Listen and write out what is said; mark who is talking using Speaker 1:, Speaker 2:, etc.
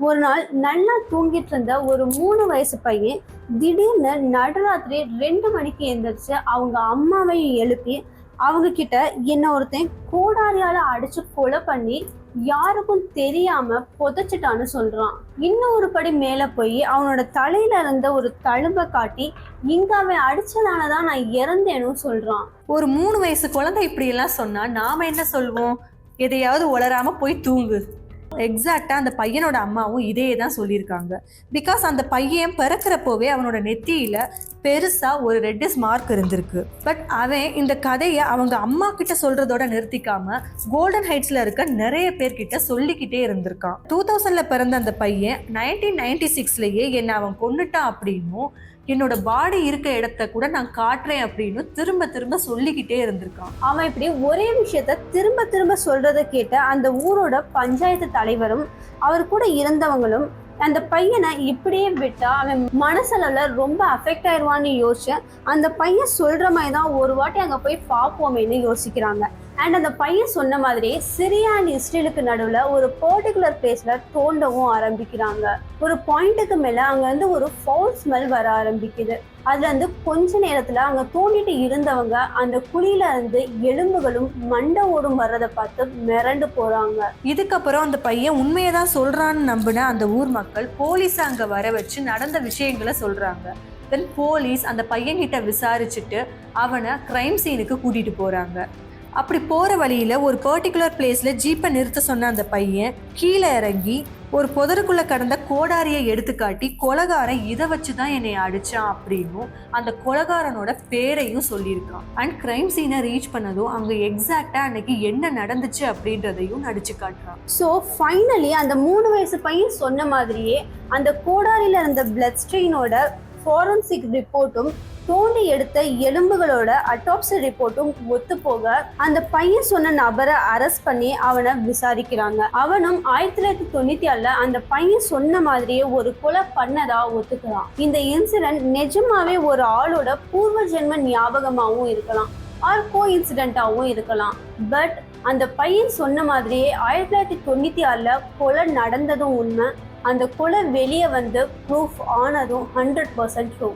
Speaker 1: ஒரு நாள் நல்லா தூங்கிட்டு இருந்த ஒரு 3 வயசு பையன் திடீர்னு நடுராத்திரி 2 மணிக்கு எந்திரிச்சு அவங்க அம்மாவையும் எழுப்பி அவங்க கிட்ட என்ன ஒருத்தன் கோடாரியால அடிச்சு கொலை பண்ணி யாருக்கும் தெரியாம புதைச்சிட்டான்னு சொல்றான். இன்னும் ஒரு படி மேல போய் அவனோட தலையில இருந்த ஒரு தழும்ப காட்டி இங்க அவன் அடிச்சதாலதான் நான் இறந்தேன்னு சொல்றான்.
Speaker 2: ஒரு 3 வயசு குழந்தை இப்படி எல்லாம் சொன்னா நாம என்ன சொல்வோம்? எதையாவது உளராம போய் தூங்கு. எக்ஸாக்டா அந்த பையனோட அம்மாவும் இதே தான் சொல்லியிருக்காங்க. பிகாஸ் அந்த பையன் பிறக்கிறப்போவே அவனோட நெத்தியில பெருசா ஒரு ரெட்டிஸ் மார்க் இருந்திருக்கு. பட் அவன் இந்த கதையை அவங்க அம்மா கிட்ட சொல்றதோட நிறுத்திக்காம கோல்டன் ஹைட்ஸ்ல இருக்க நிறைய பேர்கிட்ட சொல்லிக்கிட்டே இருந்திருக்கான். 2000ல பிறந்த அந்த பையன் 1996லயே என்னை அவன் கொன்னுட்டான் அப்படின்னும் என்னோட பாடி இருக்க இடத்த கூட நான் காட்டுறேன் அப்படின்னு திரும்ப திரும்ப சொல்லிக்கிட்டே இருந்திருக்கான்.
Speaker 1: அவன் இப்படி ஒரே விஷயத்த திரும்ப திரும்ப சொல்றதை கேட்ட அந்த ஊரோட பஞ்சாயத்து தலைவரும் அவர் கூட இருந்தவங்களும் அந்த பையனை இப்படியே விட்டா அவன் மனசளவுல ரொம்ப அஃபெக்ட் ஆயிடுவான்னு யோசிச்சு அந்த பையன் சொல்ற மாதிரி தான் ஒரு வாட்டி அங்க போய் பார்ப்போமேன்னு யோசிக்கிறாங்க. அண்ட் அந்த பையன் சொன்ன மாதிரி சிரியா அண்ட் இஸ்ரேலுக்கு நடுவில் ஒரு பர்டிகுலர் பிளேஸ்ல தோண்டவும் ஆரம்பிக்கிறாங்க. ஒரு பாயிண்ட்டுக்கு மேல அங்க வந்து ஒரு ஃபவுல் ஸ்மெல் வர ஆரம்பிக்குது. அதுல இருந்து கொஞ்ச நேரத்துல அங்க தோண்டிட்டு இருந்தவங்க அந்த குழியில இருந்து எலும்புகளும் மண்டை ஓடும் வர்றதை பார்த்து மிரண்டு போறாங்க.
Speaker 2: இதுக்கப்புறம் அந்த பையன் உண்மையதான் சொல்றான்னு நம்பின அந்த ஊர் மக்கள் போலீஸ் அங்க வர வச்சு நடந்த விஷயங்களை சொல்றாங்க. தென் போலீஸ் அந்த பையன் கிட்ட விசாரிச்சுட்டு அவனை கிரைம் சீனுக்கு கூட்டிட்டு போறாங்க. அப்படி போகிற வழியில் ஒரு பர்டிகுலர் பிளேஸில் ஜீப்பை நிறுத்த சொன்ன அந்த பையன் கீழே இறங்கி ஒரு புதருக்குள்ளே கடந்த கோடாரியை எடுத்து காட்டி கொலகாரன் இதை வச்சு தான் என்னை அடித்தான் அப்படின்னும் அந்த கொலகாரனோட பேரையும் சொல்லியிருக்கான். அண்ட் கிரைம் சீனை ரீச் பண்ணதும் அங்கே எக்ஸாக்டாக அன்னைக்கு என்ன நடந்துச்சு அப்படின்றதையும் நடிச்சு காட்டுறான்.
Speaker 1: ஸோ ஃபைனலி அந்த 3 வயசு பையன் சொன்ன மாதிரியே அந்த கோடாரியில் இருந்த பிளட் ஸ்ட்ரெயினோட ஃபாரன்சிக் ரிப்போர்ட்டும் தோண்டி எடுத்த எலும்புகளோட அட்டாப்சி ரிப்போர்ட்டும் ஒத்து போக அந்த பையன் சொன்ன நபரை அரெஸ்ட் பண்ணி அவனை விசாரிக்கிறாங்க. அவனும் 1996ல அந்த பையன் சொன்ன மாதிரியே ஒரு கொலை பண்ணதா ஒத்துக்கிறான். இந்த இன்சிடென்ட் நிஜமாவே ஒரு ஆளோட பூர்வ ஜென்ம ஞாபகமாகவும் இருக்கலாம், ஆர் கோ இன்சிடென்ட்டாகவும் இருக்கலாம். பட் அந்த பையன் சொன்ன மாதிரியே 1996ல கொலை நடந்ததும் உண்மை, அந்த கொலை வெளியே வந்து ப்ரூஃப் ஆனதும் 100% ட்ரூ.